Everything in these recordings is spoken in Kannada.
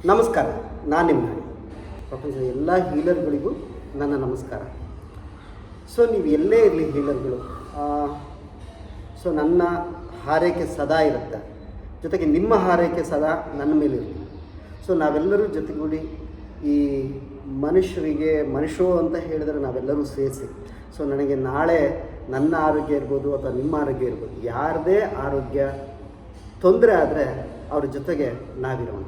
ನಮಸ್ಕಾರ. ನಾನು ನಿಮ್ಮ ಪ್ರಪಂಚದ ಎಲ್ಲ ಹೀಲರ್ಗಳಿಗೂ ನನ್ನ ನಮಸ್ಕಾರ. ಸೊ ನೀವು ಎಲ್ಲೇ ಇರಲಿ ಹೀಲರ್ಗಳು, ಸೊ ನನ್ನ ಹಾರೈಕೆ ಸದಾ ಇರುತ್ತೆ, ಜೊತೆಗೆ ನಿಮ್ಮ ಹಾರೈಕೆ ಸದಾ ನನ್ನ ಮೇಲೆ ಇರುತ್ತೆ. ಸೊ ನಾವೆಲ್ಲರೂ ಜೊತೆಗೂಡಿ ಈ ಮನುಷ್ಯರು ಅಂತ ಹೇಳಿದರೆ ನಾವೆಲ್ಲರೂ ಸೇರಿಸಿ, ಸೊ ನನಗೆ ನಾಳೆ ನನ್ನ ಆರೋಗ್ಯ ಇರ್ಬೋದು ಅಥವಾ ನಿಮ್ಮ ಆರೋಗ್ಯ ಇರ್ಬೋದು, ಯಾರದೇ ಆರೋಗ್ಯ ತೊಂದರೆ ಆದರೆ ಅವ್ರ ಜೊತೆಗೆ ನಾವಿರೋಣ.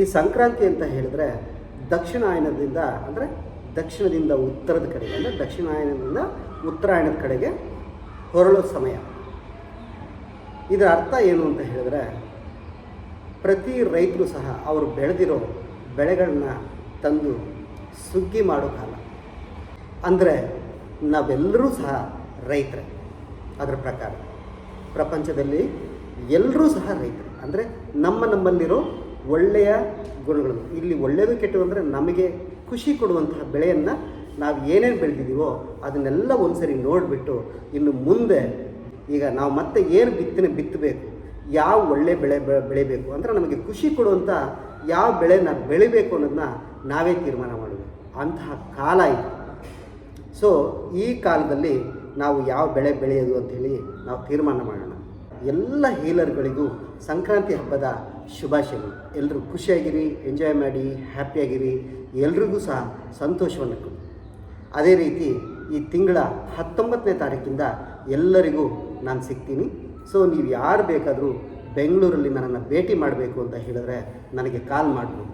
ಈ ಸಂಕ್ರಾಂತಿ ಅಂತ ಹೇಳಿದ್ರೆ ದಕ್ಷಿಣಾಯನದಿಂದ ಅಂದರೆ ದಕ್ಷಿಣದಿಂದ ಉತ್ತರದ ಕಡೆಗೆ, ಅಂದರೆ ದಕ್ಷಿಣಾಯನದಿಂದ ಉತ್ತರಾಯಣದ ಕಡೆಗೆ ಹೊರಳೋ ಸಮಯ. ಇದರ ಅರ್ಥ ಏನು ಅಂತ ಹೇಳಿದ್ರೆ, ಪ್ರತಿ ರೈತರು ಸಹ ಅವರು ಬೆಳೆದಿರೋ ಬೆಳೆಗಳನ್ನ ತಂದು ಸುಗ್ಗಿ ಮಾಡೋ ಕಾಲ. ಅಂದರೆ ನಾವೆಲ್ಲರೂ ಸಹ ರೈತರೇ. ಅದರ ಪ್ರಕಾರ ಪ್ರಪಂಚದಲ್ಲಿ ಎಲ್ಲರೂ ಸಹ ರೈತರು. ಅಂದರೆ ನಮ್ಮಲ್ಲಿರೋ ಒಳ್ಳೆಯ ಗುಣಗಳು, ಇಲ್ಲಿ ಒಳ್ಳೆಯದು ಕೆಟ್ಟವು ಅಂದರೆ ನಮಗೆ ಖುಷಿ ಕೊಡುವಂತಹ ಬೆಳೆಯನ್ನು ನಾವು ಏನೇನು ಬೆಳೆದಿದ್ದೀವೋ ಅದನ್ನೆಲ್ಲ ಒಂದು ಸರಿ ನೋಡಿಬಿಟ್ಟು ಇನ್ನು ಮುಂದೆ ಈಗ ನಾವು ಮತ್ತೆ ಏನು ಬಿತ್ತಬೇಕು, ಯಾವ ಒಳ್ಳೆಯ ಬೆಳೆಯಬೇಕು ಅಂದರೆ ನಮಗೆ ಖುಷಿ ಕೊಡುವಂಥ ಯಾವ ಬೆಳೆನ ಬೆಳಿಬೇಕು ಅನ್ನೋದನ್ನ ನಾವೇ ತೀರ್ಮಾನ ಮಾಡಬೇಕು. ಅಂತಹ ಕಾಲ ಇದು. ಸೊ ಈ ಕಾಲದಲ್ಲಿ ನಾವು ಯಾವ ಬೆಳೆ ಬೆಳೆಯೋದು ಅಂಥೇಳಿ ನಾವು ತೀರ್ಮಾನ ಮಾಡೋಣ. ಎಲ್ಲ ಹೀಲರ್ಗಳಿಗೂ ಸಂಕ್ರಾಂತಿ ಹಬ್ಬದ ಶುಭಾಶಯಗಳು. ಎಲ್ಲರೂ ಖುಷಿಯಾಗಿರಿ, ಎಂಜಾಯ್ ಮಾಡಿ, ಹ್ಯಾಪಿಯಾಗಿರಿ. ಎಲ್ರಿಗೂ ಸಹ ಸಂತೋಷವನ್ನು ಕೊಡಿ. ಅದೇ ರೀತಿ ಈ ತಿಂಗಳ 19ನೇ ತಾರೀಕಿಂದ ಎಲ್ಲರಿಗೂ ನಾನು ಸಿಗ್ತೀನಿ. ಸೊ ನೀವು ಯಾರು ಬೇಕಾದರೂ ಬೆಂಗಳೂರಲ್ಲಿ ನನ್ನನ್ನು ಭೇಟಿ ಮಾಡಬೇಕು ಅಂತ ಹೇಳಿದ್ರೆ ನನಗೆ ಕಾಲ್ ಮಾಡ್ಬೋದು.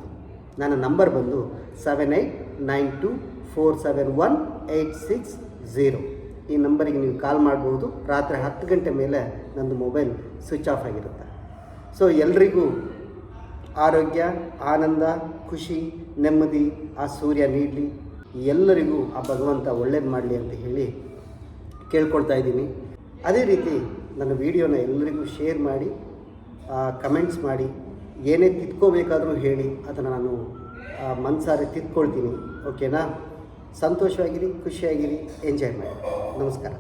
ನನ್ನ ನಂಬರ್ ಬಂದು 7892471860. ಈ ನಂಬರಿಗೆ ನೀವು ಕಾಲ್ ಮಾಡ್ಬೋದು. ರಾತ್ರಿ 10 ಗಂಟೆ ಮೇಲೆ ನಂದು ಮೊಬೈಲ್ ಸ್ವಿಚ್ ಆಫ್ ಆಗಿರುತ್ತೆ. ಸೊ ಎಲ್ರಿಗೂ ಆರೋಗ್ಯ, ಆನಂದ, ಖುಷಿ, ನೆಮ್ಮದಿ ಆ ಸೂರ್ಯ ನೀಡಲಿ. ಎಲ್ಲರಿಗೂ ಆ ಭಗವಂತ ಒಳ್ಳೇದು ಮಾಡಲಿ ಅಂತ ಹೇಳಿ ಕೇಳ್ಕೊಳ್ತಾ ಇದ್ದೀನಿ. ಅದೇ ರೀತಿ ನನ್ನ ವಿಡಿಯೋನ ಎಲ್ಲರಿಗೂ ಶೇರ್ ಮಾಡಿ, ಕಮೆಂಟ್ಸ್ ಮಾಡಿ, ಏನೇ ತಿದ್ಕೋಬೇಕಾದರೂ ಹೇಳಿ, ಅದನ್ನು ನಾನು ಮನಸಾರೆ ತಿದ್ಕೊಳ್ತೀನಿ. ಓಕೆನಾ? ಸಂತೋಷವಾಗಿರಿ, ಖುಷಿಯಾಗಿರಿ, ಎಂಜಾಯ್ ಮಾಡಿ. ನಮಸ್ಕಾರ.